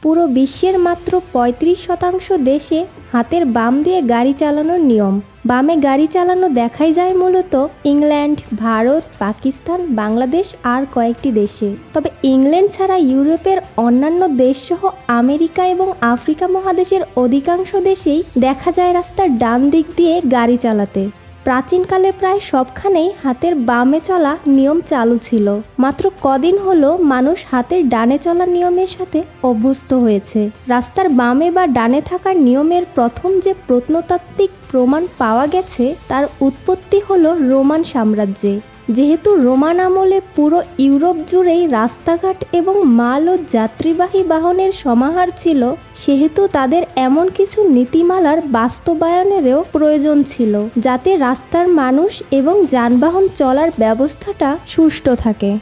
পুরো বিশ্বের মাত্র ৩৫% দেশে হাতের বাম দিয়ে গাড়ি চালানোর নিয়ম। বামে গাড়ি চালানো দেখাই যায় মূলত ইংল্যান্ড, ভারত, পাকিস্তান, বাংলাদেশ আর কয়েকটি দেশে। তবে ইংল্যান্ড ছাড়া ইউরোপের অন্যান্য দেশসহ আমেরিকা এবং আফ্রিকা মহাদেশের অধিকাংশ দেশেই দেখা যায় রাস্তার ডান দিক দিয়ে গাড়ি চালাতে। প্রাচীনকালে প্রায় সবখানেই হাতের বামে চলা নিয়ম চালু ছিল। মাত্র কদিন হলো মানুষ হাতের ডানে চলা নিয়মের সাথে অভ্যস্ত হয়েছে। রাস্তার বামে বা ডানে থাকার নিয়মের প্রথম যে প্রত্নতাত্ত্বিক প্রমাণ পাওয়া গেছে তার উৎপত্তি হলো রোমান সাম্রাজ্যে। যেহেতু রোমান আমলে পুরো ইউরোপ জুড়েই রাস্তাঘাট এবং মাল ও যাত্রীবাহী বাহনের সমাহার ছিল, সেহেতু তাদের এমন কিছু নীতিমালার বাস্তবায়নেরও প্রয়োজন ছিল যাতে রাস্তার মানুষ এবং যানবাহন চলার ব্যবস্থাটা সুষ্ঠু থাকে।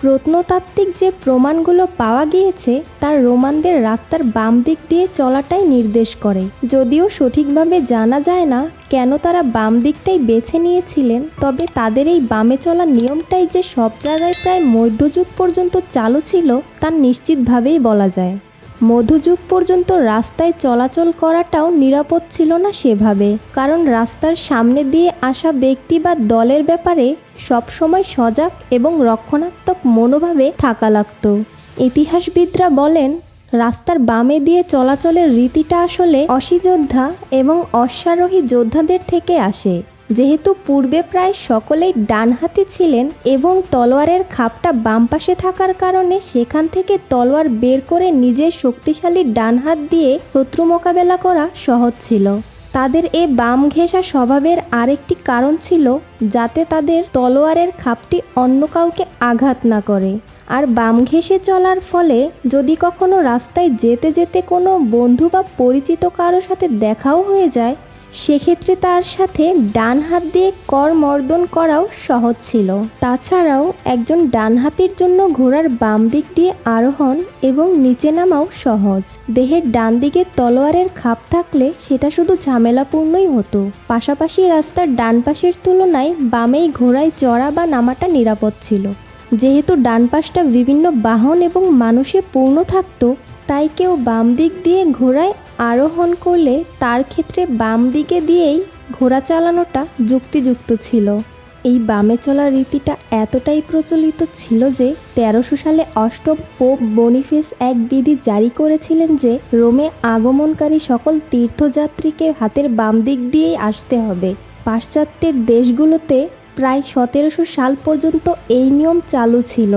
প্রত্নতাত্ত্বিক যে প্রমাণগুলো পাওয়া গিয়েছে তা রোমানদের রাস্তার বাম দিক দিয়ে চলাটাই নির্দেশ করে। যদিও সঠিকভাবে জানা যায় না কেন তারা বাম দিকটাই বেছে নিয়েছিলেন, তবে তাদের এই বামে চলার নিয়মটাই যে সব জায়গায় প্রায় মধ্যযুগ পর্যন্ত চালু ছিল তা নিশ্চিতভাবেই বলা যায়। মধ্যযুগ পর্যন্ত রাস্তায় চলাচল করাটাও নিরাপদ ছিল না সেভাবে, কারণ রাস্তার সামনে দিয়ে আসা ব্যক্তি বা দলের ব্যাপারে সবসময় সজাগ এবং রক্ষণাত্মক মনোভাবে থাকা লাগত। ইতিহাসবিদরা বলেন রাস্তার বামে দিয়ে চলাচলের রীতিটা আসলে অশ্বিযোদ্ধা এবং অশ্বারোহী যোদ্ধাদের থেকে আসে। যেহেতু পূর্বে প্রায় সকলেই ডানহাতি ছিলেন এবং তলোয়ারের খাপটা বাম পাশে থাকার কারণে সেখান থেকে তলোয়ার বের করে নিজের শক্তিশালী ডান হাত দিয়ে শত্রু মোকাবেলা করা সহজ ছিল। তাদের এ বাম ঘেঁষা স্বভাবের আরেকটি কারণ ছিল যাতে তাদের তলোয়ারের খাপটি অন্য কাউকে আঘাত না করে। আর বাম ঘেঁষে চলার ফলে যদি কখনো রাস্তায় যেতে যেতে কোনো বন্ধু বা পরিচিত কারোর সাথে দেখাও হয়ে যায়, সেক্ষেত্রে তার সাথে ডান হাত দিয়ে করমর্দন করাও সহজ ছিল। তাছাড়াও একজন ডানহাতির জন্য ঘোড়ার বাম দিক দিয়ে আরোহণ এবং নিচে নামাও সহজ। দেহের ডান দিকে তলোয়ারের খাপ থাকলে সেটা শুধু ঝামেলাপূর্ণই হতো। পাশাপাশি রাস্তার ডান পাশের তুলনায় বামেই ঘোড়ায় চড়া বা নামাটা নিরাপদ ছিল। যেহেতু ডান পাশটা বিভিন্ন বাহন এবং মানুষে পূর্ণ থাকতো, তাই কেউ বাম দিক দিয়ে ঘোড়ায় আরোহণ করলে তার ক্ষেত্রে বাম দিকে দিয়েই ঘোড়া চালানোটা যুক্তিযুক্ত ছিল। এই বামে চলা রীতিটা এতটাই প্রচলিত ছিল যে 1300 সালে অষ্টম পোপ বনিফেস এক বিধি জারি করেছিলেন যে রোমে আগমনকারী সকল তীর্থযাত্রীকে হাতের বাম দিক দিয়েই আসতে হবে। পাশ্চাত্যের দেশগুলোতে প্রায় 1700 সাল পর্যন্ত এই নিয়ম চালু ছিল।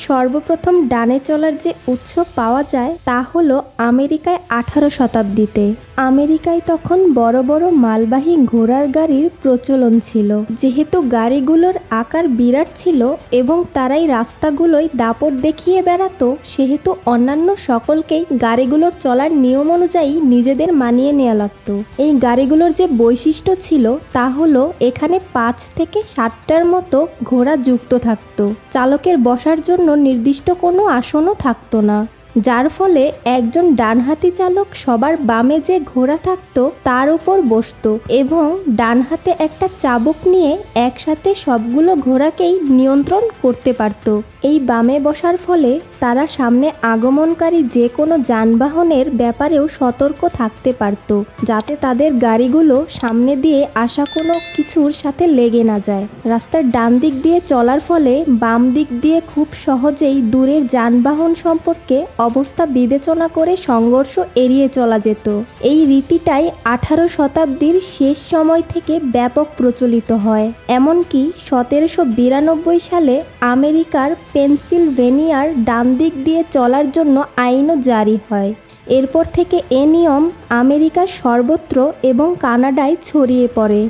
সর্বপ্রথম ডানে চলার যে উৎস পাওয়া যায় তা হলো আমেরিকায় 18 শতাব্দীতে। আমেরিকায় তখন বড় বড় মালবাহী ঘোড়ার গাড়ির প্রচলন ছিল। যেহেতু গাড়িগুলোর আকার বিরাট ছিল এবং তারাই রাস্তাগুলোয় দাপট দেখিয়ে বেড়াতো, সেহেতু অন্যান্য সকলকেই গাড়িগুলোর চলার নিয়ম অনুযায়ী নিজেদের মানিয়ে নেওয়া লাগতো। এই গাড়িগুলোর যে বৈশিষ্ট্য ছিল তা হলো এখানে 5 থেকে 7টার মতো ঘোড়া যুক্ত থাকতো। চালকের বসার জন্য নির্দিষ্ট কোনো আসনও থাকতো না, যার ফলে একজন ডানহাতি চালক সবার বামে যে ঘোড়া থাকতো তার উপর বসতো এবং ডান হাতে একটা চাবুক নিয়ে একসাথে সবগুলো ঘোড়াকেই নিয়ন্ত্রণ করতে পারত। এই বামে বসার ফলে তারা সামনে আগমনকারী যে কোনো যানবাহনের ব্যাপারেও সতর্ক থাকতে পারত, যাতে তাদের গাড়িগুলো সামনে দিয়ে আসা কোনো কিছুর সাথে লেগে না যায়। রাস্তার ডান দিক দিয়ে চলার ফলে বাম দিক দিয়ে খুব সহজেই দূরের যানবাহন সম্পর্কে অবস্থা বিবেচনা করে সংঘর্ষ এড়িয়ে চলা যেত। এই রীতিটাই 18 শতাব্দীর শেষ সময় থেকে ব্যাপক প্রচলিত হয়। এমনকি 1792 সালে আমেরিকার পেনসিলভেনিয়ার ডান দিক দিয়ে চলার জন্য আইনও জারি হয়। এরপর থেকে এ নিয়ম আমেরিকার সর্বত্র এবং কানাডায় ছড়িয়ে পড়ে।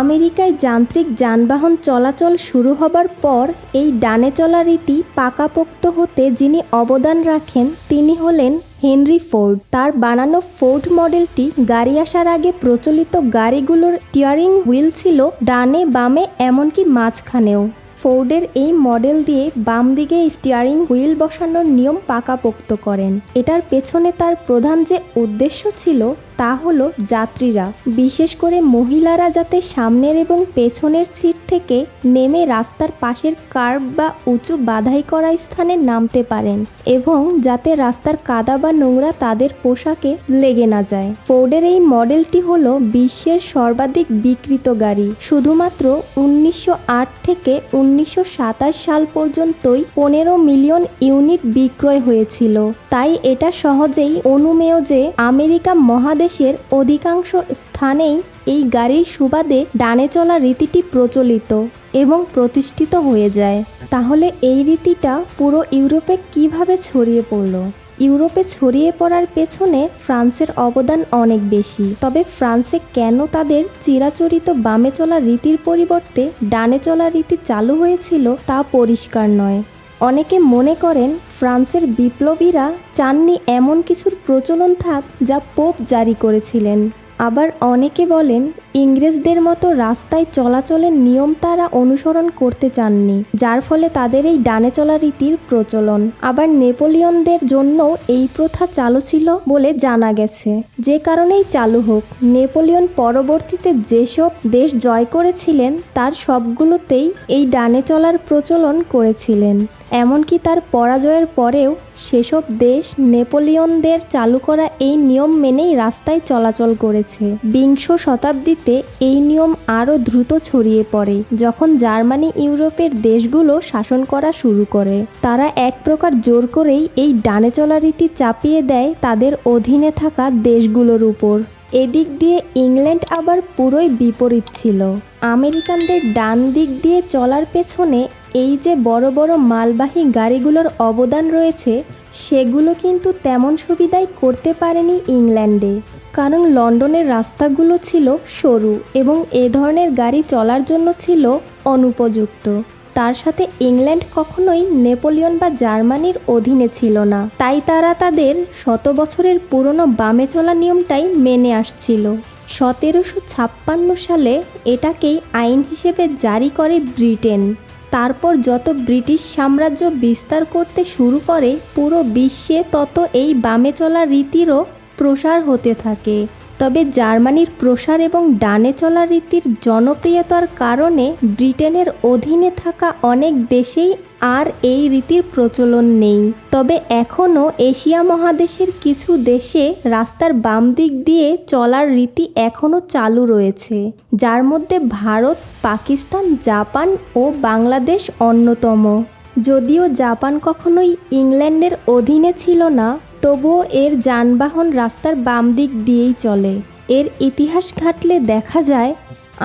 আমেরিকায় যান্ত্রিক যানবাহন চলাচল শুরু হবার পর এই ডানে চলা রীতি পাকাপোক্ত হতে যিনি অবদান রাখেন তিনি হলেন হেনরি ফোর্ড। তার বানানো ফোর্ড মডেলটি গাড়ি আসার আগে প্রচলিত গাড়িগুলোর স্টিয়ারিং হুইল ছিল ডানে বামে এমনকি মাঝখানেও। ফোর্ডের এই মডেল দিয়ে বাম দিকে স্টিয়ারিং হুইল বসানোর নিয়ম পাকাপোক্ত করেন। এটার পেছনে তার প্রধান যে উদ্দেশ্য ছিল তা হলো যাত্রীরা, বিশেষ করে মহিলারা যাতে সামনের এবং পেছনের সিট থেকে নেমে রাস্তার পাশের কার্ভ বা উঁচু বাধাই করা স্থানে নামতে পারেন এবং যাতে রাস্তার কাদা বা নোংরা তাদের পোশাকে লেগে না যায়। ফোর্ডের এই মডেলটি হলো বিশ্বের সর্বাধিক বিক্রিত গাড়ি। শুধুমাত্র 1908 থেকে 1927 সাল পর্যন্তই 15 মিলিয়ন ইউনিট বিক্রয় হয়েছিল। তাই এটা সহজেই অনুমেয় যে আমেরিকা মহাদেশের অধিকাংশ স্থানেই এই গাড়ির সুবাদে ডানে চলা রীতিটি প্রচলিত এবং প্রতিষ্ঠিত হয়ে যায়। তাহলে এই রীতিটা পুরো ইউরোপে কিভাবে ছড়িয়ে পড়ল? ইউরোপে ছড়িয়ে পড়ার পেছনে ফ্রান্সের অবদান অনেক বেশি। তবে ফ্রান্সে কেন তাদের চিরাচরিত বামে চলা রীতির পরিবর্তে ডানে চলা রীতি চালু হয়েছিল তা পরিষ্কার নয়। অনেকে মনে করেন ফ্রান্সের বিপ্লবীরা চাননি এমন কিছুর প্রচলন থাক যা পোপ জারি করেছিলেন। আবার অনেকে বলেন ইংরেজদের মতো রাস্তায় চলাচলের নিয়ম তারা অনুসরণ করতে চাননি, যার ফলে তাদের এই ডানে চলা রীতির প্রচলন। আবার নেপোলিয়নদের জন্য এই প্রথা চালু ছিল বলে জানা গেছে। যে কারণেই চালু হোক, নেপোলিয়ন পরবর্তীতে যেসব দেশ জয় করেছিলেন তার সবগুলোতেই এই ডানে চলার প্রচলন করেছিলেন। এমনকি তার পরাজয়ের পরেও সেসব দেশ নেপোলিয়নদের চালু করা এই নিয়ম মেনেই রাস্তায় চলাচল করেছে। বিংশ শতাব্দীতে এই নিয়ম আরও দ্রুত ছড়িয়ে পড়ে যখন জার্মানি ইউরোপের দেশগুলো শাসন করা শুরু করে। তারা এক প্রকার জোর করেই এই ডানে চলা রীতি চাপিয়ে দেয় তাদের অধীনে থাকা দেশগুলোর উপর। এদিক দিয়ে ইংল্যান্ড আবার পুরোই বিপরীত ছিল। আমেরিকানদের ডান দিক দিয়ে চলার পেছনে এই যে বড় বড় মালবাহী গাড়িগুলোর অবদান রয়েছে, সেগুলো কিন্তু তেমন সুবিধাই করতে পারেনি ইংল্যান্ডে। কারণ লন্ডনের রাস্তাগুলো ছিল সরু এবং এ ধরনের গাড়ি চলার জন্য ছিল অনুপযুক্ত। তার সাথে ইংল্যান্ড কখনোই নেপোলিয়ন বা জার্মানির অধীনে ছিল না, তাই তারা তাদের শত বছরের পুরনো বামে চলা নিয়মটাই মেনে আসছিল। 1756 সালে এটাকেই আইন হিসেবে জারি করে ব্রিটেন। তারপর যত ব্রিটিশ সাম্রাজ্য বিস্তার করতে শুরু করে পুরো বিশ্বে তত এই বামে চলা রীতিরও প্রসার হতে থাকে। তবে জার্মানির প্রসার এবং ডানে চলা রীতির জনপ্রিয়তার কারণে ব্রিটেনের অধীনে থাকা অনেক দেশেই আর এই রীতির প্রচলন নেই। তবে এখনও এশিয়া মহাদেশের কিছু দেশে রাস্তার বাম দিক দিয়ে চলার রীতি এখনও চালু রয়েছে, যার মধ্যে ভারত, পাকিস্তান, জাপান ও বাংলাদেশ অন্যতম। যদিও জাপান কখনোই ইংল্যান্ডের অধীনে ছিল না, তবুও এর যানবাহন রাস্তার বাম দিক দিয়েই চলে। এর ইতিহাস ঘাঁটলে দেখা যায়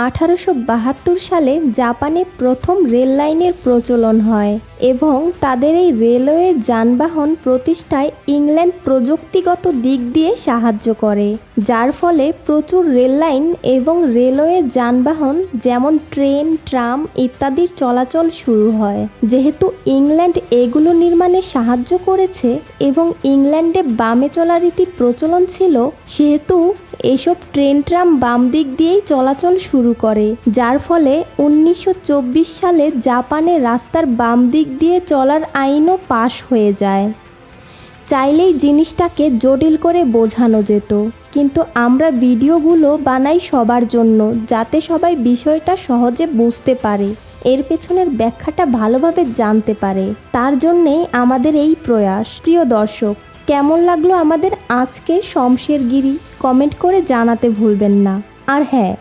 1872 সালে জাপানে প্রথম রেল লাইনের প্রচলন হয় এবং তাদের এই রেলওয়ে যানবাহন প্রতিষ্ঠায় ইংল্যান্ড প্রযুক্তিগত দিক দিয়ে সাহায্য করে, যার ফলে প্রচুর রেল লাইন এবং রেলওয়ে যানবাহন যেমন ট্রেন, ট্রাম ইত্যাদির চলাচল শুরু হয়। যেহেতু ইংল্যান্ড এগুলো নির্মাণে সাহায্য করেছে এবং ইংল্যান্ডে বামে চলা রীতি প্রচলন ছিল, সেহেতু এসব ট্রেন ট্রাম বাম দিক দিয়েই চলাচল শুরু করে, যার ফলে 1924 সালে জাপানে রাস্তার বাম দিক দিয়ে চলার আইনও পাশ হয়ে যায়। চাইলেই জিনিসটাকে জটিল করে বোঝানো যেত, কিন্তু আমরা ভিডিওগুলো বানাই সবার জন্য, যাতে সবাই বিষয়টা সহজে বুঝতে পারে, এর পেছনের ব্যাখ্যাটা ভালোভাবে জানতে পারে। তার জন্যেই আমাদের এই প্রয়াস। প্রিয় দর্শক, কেমন লাগলো আমাদের আজকের শমশেরগিরি কমেন্ট করে জানাতে ভুলবেন না। আর হ্যাঁ,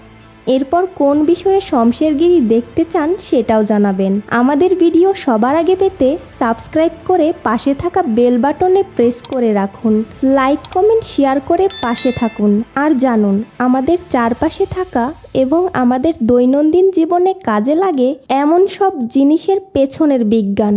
এরপর কোন বিষয়ে শমশেরগিরি দেখতে চান সেটাও জানাবেন। আমাদের ভিডিও সবার আগে পেতে সাবস্ক্রাইব করে পাশে থাকা বেল বাটনে প্রেস করে রাখুন। লাইক, কমেন্ট, শেয়ার করে পাশে থাকুন। আর জানুন আমাদের চারপাশে থাকা এবং আমাদের দৈনন্দিন জীবনে কাজে লাগে এমন সব জিনিসের পেছনের বিজ্ঞান।